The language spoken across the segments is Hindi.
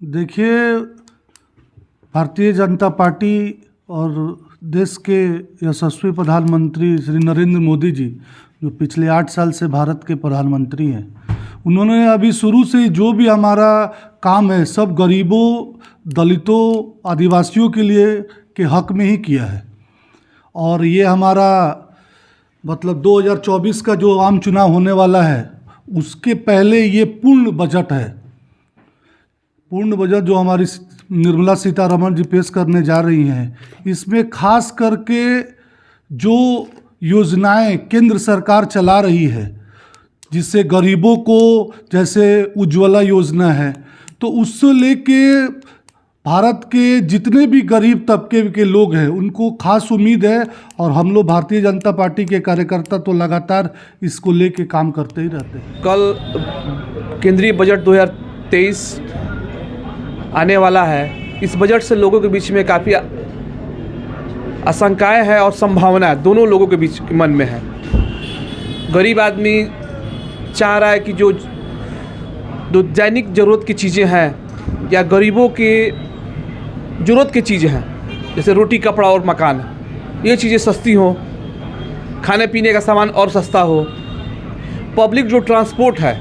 देखिए, भारतीय जनता पार्टी और देश के यशस्वी प्रधानमंत्री श्री नरेंद्र मोदी जी, जो पिछले 8 साल से भारत के प्रधानमंत्री हैं, उन्होंने अभी शुरू से ही जो भी हमारा काम है सब गरीबों, दलितों, आदिवासियों के लिए के हक में ही किया है। और ये हमारा मतलब 2024 का जो आम चुनाव होने वाला है उसके पहले ये पूर्ण बजट है। पूर्ण बजट जो हमारी निर्मला सीतारमण जी पेश करने जा रही हैं, इसमें खास करके जो योजनाएं केंद्र सरकार चला रही है, जिससे गरीबों को, जैसे उज्ज्वला योजना है, तो उससे लेके भारत के जितने भी गरीब तबके के लोग हैं उनको खास उम्मीद है। और हम लोग भारतीय जनता पार्टी के कार्यकर्ता तो लगातार इसको लेके काम करते ही रहते हैं। कल केंद्रीय बजट 2023 आने वाला है। इस बजट से लोगों के बीच में काफ़ी आशंकाएं हैं और संभावनाएं दोनों लोगों के बीच मन में है। गरीब आदमी चाह रहा है कि जो दैनिक ज़रूरत की चीज़ें हैं या गरीबों की ज़रूरत की चीज़ें हैं, जैसे रोटी, कपड़ा और मकान, ये चीज़ें सस्ती हों, खाने पीने का सामान और सस्ता हो। पब्लिक जो ट्रांसपोर्ट है,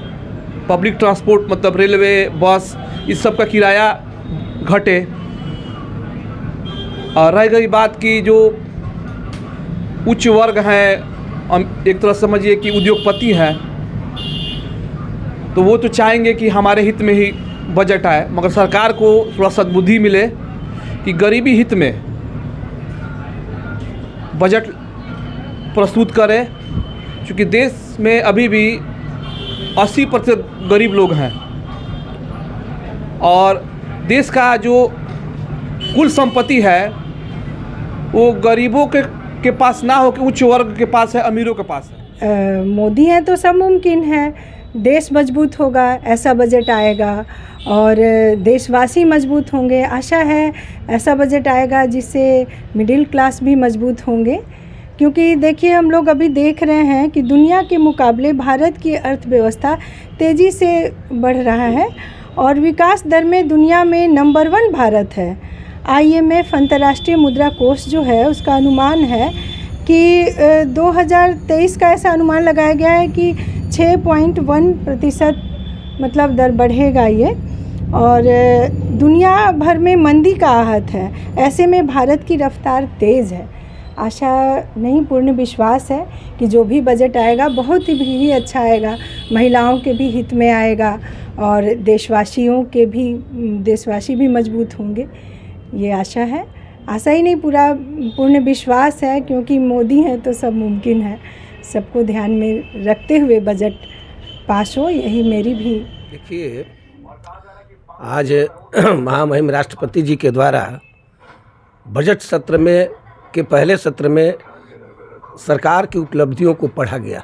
पब्लिक ट्रांसपोर्ट मतलब रेलवे, बस, इस सब का किराया घटे। और रह गई बात की जो उच्च वर्ग हैं, एक तरह समझिए कि उद्योगपति हैं, तो वो तो चाहेंगे कि हमारे हित में ही बजट आए, मगर सरकार को थोड़ा सद्बुद्धि मिले कि गरीबी हित में बजट प्रस्तुत करे, क्योंकि देश में अभी भी 80% गरीब लोग हैं और देश का जो कुल संपत्ति है वो गरीबों के पास ना हो कि उच्च वर्ग के पास है, अमीरों के पास है। मोदी हैं तो सब मुमकिन है। देश मजबूत होगा, ऐसा बजट आएगा और देशवासी मजबूत होंगे। आशा है ऐसा बजट आएगा जिससे मिडिल क्लास भी मजबूत होंगे, क्योंकि देखिए हम लोग अभी देख रहे हैं कि दुनिया के मुकाबले भारत की अर्थव्यवस्था तेज़ी से बढ़ रहा है और विकास दर में दुनिया में नंबर 1 भारत है। IMF अंतर्राष्ट्रीय मुद्रा कोष जो है उसका अनुमान है कि 2023 का ऐसा अनुमान लगाया गया है कि 6.1% मतलब दर बढ़ेगा ये, और दुनिया भर में मंदी का आहत है। ऐसे में भारत की रफ्तार तेज़ है। आशा नहीं, पूर्ण विश्वास है कि जो भी बजट आएगा बहुत ही अच्छा आएगा, महिलाओं के भी हित में आएगा और देशवासी भी मजबूत होंगे, ये आशा है। आशा ही नहीं, पूर्ण विश्वास है, क्योंकि मोदी हैं तो सब मुमकिन है। सबको ध्यान में रखते हुए बजट पास हो, यही मेरी भी। देखिए, आज महामहिम राष्ट्रपति जी के द्वारा बजट सत्र में के पहले सत्र में सरकार की उपलब्धियों को पढ़ा गया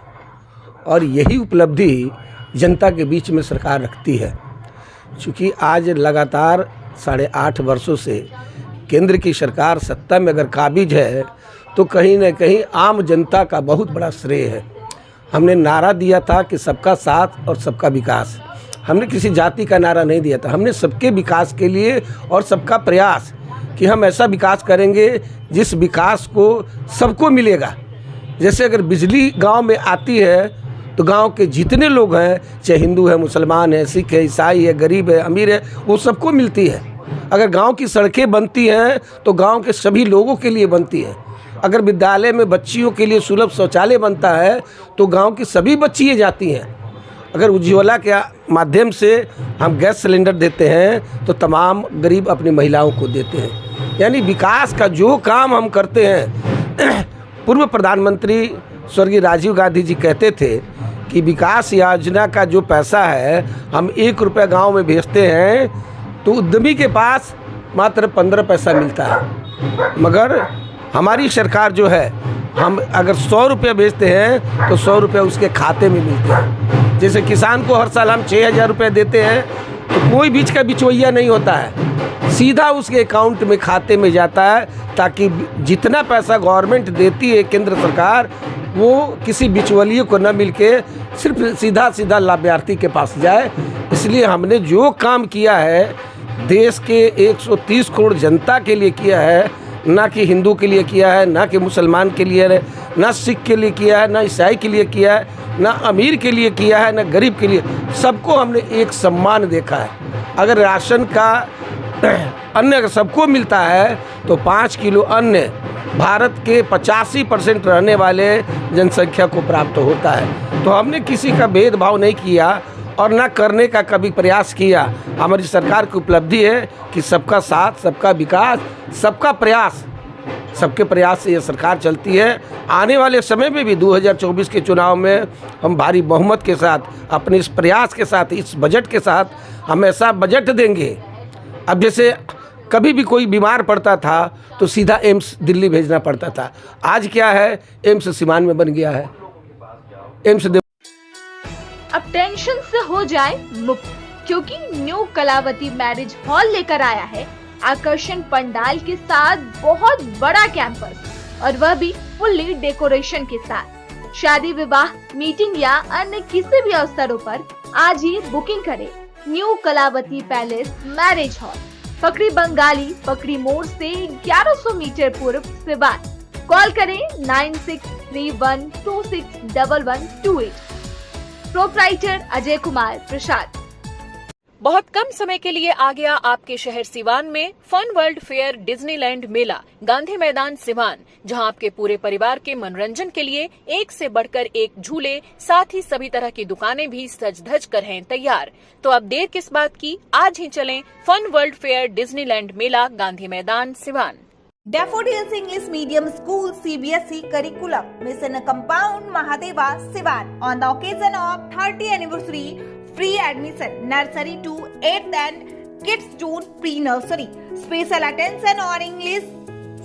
और यही उपलब्धि जनता के बीच में सरकार रखती है। चूँकि आज लगातार 8.5 वर्षों से केंद्र की सरकार सत्ता में अगर काबिज है तो कहीं न कहीं आम जनता का बहुत बड़ा श्रेय है। हमने नारा दिया था कि सबका साथ और सबका विकास। हमने किसी जाति का नारा नहीं दिया था, हमने सबके विकास के लिए और सबका प्रयास कि हम ऐसा विकास करेंगे जिस विकास को सबको मिलेगा। जैसे अगर बिजली गांव में आती है तो गांव के जितने लोग हैं, चाहे हिंदू है, मुसलमान है, सिख है, ईसाई है, गरीब है, अमीर है, वो सबको मिलती है। अगर गांव की सड़कें बनती हैं तो गांव के सभी लोगों के लिए बनती है। अगर विद्यालय में बच्चियों के लिए सुलभ शौचालय बनता है तो गांव की सभी बच्चियाँ जाती हैं। अगर उज्ज्वला के माध्यम से हम गैस सिलेंडर देते हैं तो तमाम गरीब अपनी महिलाओं को देते हैं। यानी विकास का जो काम हम करते हैं, पूर्व प्रधानमंत्री स्वर्गीय राजीव गांधी जी कहते थे कि विकास योजना का जो पैसा है हम 1 रुपया गाँव में भेजते हैं तो उद्यमी के पास मात्र 15 पैसा मिलता है। मगर हमारी सरकार जो है, हम अगर 100 रुपये भेजते हैं तो 100 रुपये उसके खाते में मिलते हैं। जैसे किसान को हर साल हम 6,000 रुपये देते हैं तो कोई बीच का बिचौलिया नहीं होता है, सीधा उसके अकाउंट में खाते में जाता है, ताकि जितना पैसा गवर्नमेंट देती है केंद्र सरकार, वो किसी बिचौलिए को न मिलके सिर्फ सीधा लाभार्थी के पास जाए। इसलिए हमने जो काम किया है देश के 130 करोड़ जनता के लिए किया है, ना कि हिंदू के लिए किया है, ना कि मुसलमान के लिए है, ना सिख के लिए किया है, ना ईसाई के लिए किया है, ना अमीर के लिए किया है, ना गरीब के लिए। सबको हमने एक सम्मान देखा है। अगर राशन का अन्न अगर सबको मिलता है तो 5 किलो अन्न भारत के 85% रहने वाले जनसंख्या को प्राप्त होता है। तो हमने किसी का भेदभाव नहीं किया और ना करने का कभी प्रयास किया। हमारी सरकार की उपलब्धि है कि सबका साथ, सबका विकास, सबका प्रयास, सबके प्रयास से ये सरकार चलती है। आने वाले समय में भी 2024 के चुनाव में हम भारी बहुमत के साथ, अपने इस प्रयास के साथ, इस बजट के साथ हम ऐसा बजट देंगे। अब जैसे कभी भी कोई बीमार पड़ता था तो सीधा एम्स दिल्ली भेजना पड़ता था, आज क्या है, एम्स सिवान में बन गया है। एम्स अब टेंशन से हो जाए मुक्त, क्योंकि न्यू कलावती मैरिज हॉल लेकर आया है आकर्षण पंडाल के साथ बहुत बड़ा कैंपस, और वह भी फुल्ली डेकोरेशन के साथ। शादी, विवाह, मीटिंग या अन्य किसी भी अवसरों पर आज ही बुकिंग करें। New Kalavati palace marriage hall, Pakdi Bangali पकड़ी मोड़ से 1100 मीटर पूर्व सिवान। कॉल करें 9631261128। प्रोप्राइटर अजय कुमार प्रसाद। बहुत कम समय के लिए आ गया आपके शहर सिवान में फन वर्ल्ड फेयर डिज्नीलैंड मेला गांधी मैदान सिवान, जहां आपके पूरे परिवार के मनोरंजन के लिए एक से बढ़कर एक झूले, साथ ही सभी तरह की दुकानें भी सज धज कर हैं तैयार। तो अब देर किस बात की, आज ही चलें फन वर्ल्ड फेयर डिज्नीलैंड मेला गांधी मैदान Siwan. Daffodils English Medium School CBSE curriculum, Mission Compound, Mahadeva, Sivan. On the occasion of 30th anniversary, free admission nursery to 8th and kids to pre-nursery. Special attention on English,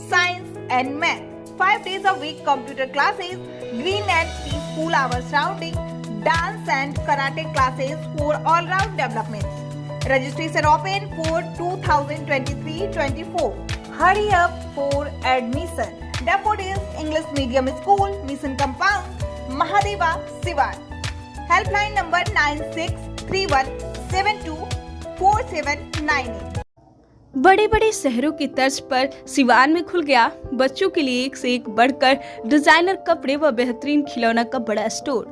science and math. 5 days a week computer classes, green and peaceful hours surrounding, dance and karate classes for all-round development. Registration open for 2023-24. Hurry up for admission. Daffodils English Medium School, Mission Compound, Mahadeva, Sivan. Helpline number 9631724798. बड़े बड़े शहरों की तर्ज पर सिवान में खुल गया बच्चों के लिए एक से एक बढ़कर डिजाइनर कपड़े व बेहतरीन खिलौना का बड़ा store.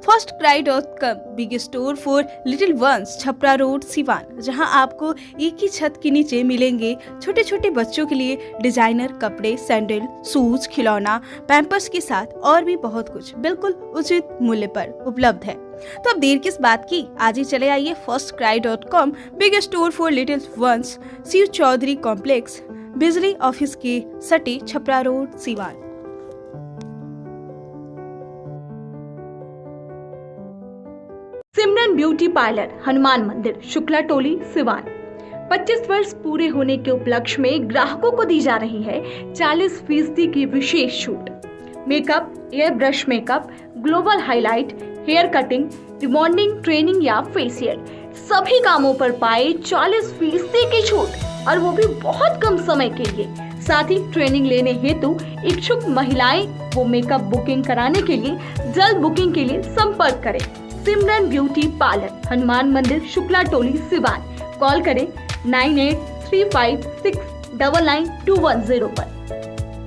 FirstCry, big store for little ones, Chhapra road, Siwan, जहां आपको एक ही छत के नीचे मिलेंगे छोटे छोटे बच्चों के लिए डिजाइनर कपड़े, सैंडल, शूज, खिलौना, पैम्पर्स के साथ और भी बहुत कुछ बिल्कुल उचित मूल्य पर उपलब्ध है। तो अब देर किस बात की, आज ही चले आइए FirstCry, big store for little ones, Shiv Chaudhary complex, बिजली ऑफिस के सटे, Chhapra road, Siwan. Simran beauty parlour, Hanuman Mandir, Shukla टोली, सिवान। 25 वर्ष पूरे होने के उपलक्ष्य में ग्राहकों को दी जा रही है 40% की विशेष छूट। Makeup, air brush makeup, global highlight, hair cutting, rebonding, training या फेशियल, सभी कामों पर पाए 40% की छूट, और वो भी बहुत कम समय के लिए। साथ ही ट्रेनिंग लेने हेतु इच्छुक महिलाएं वो मेकअप बुकिंग कराने के लिए जल्द बुकिंग के लिए संपर्क करें। सिमरन ब्यूटी पार्लर, हनुमान मंदिर, शुक्ला टोली, सिवान। कॉल करें 9835699210 पर।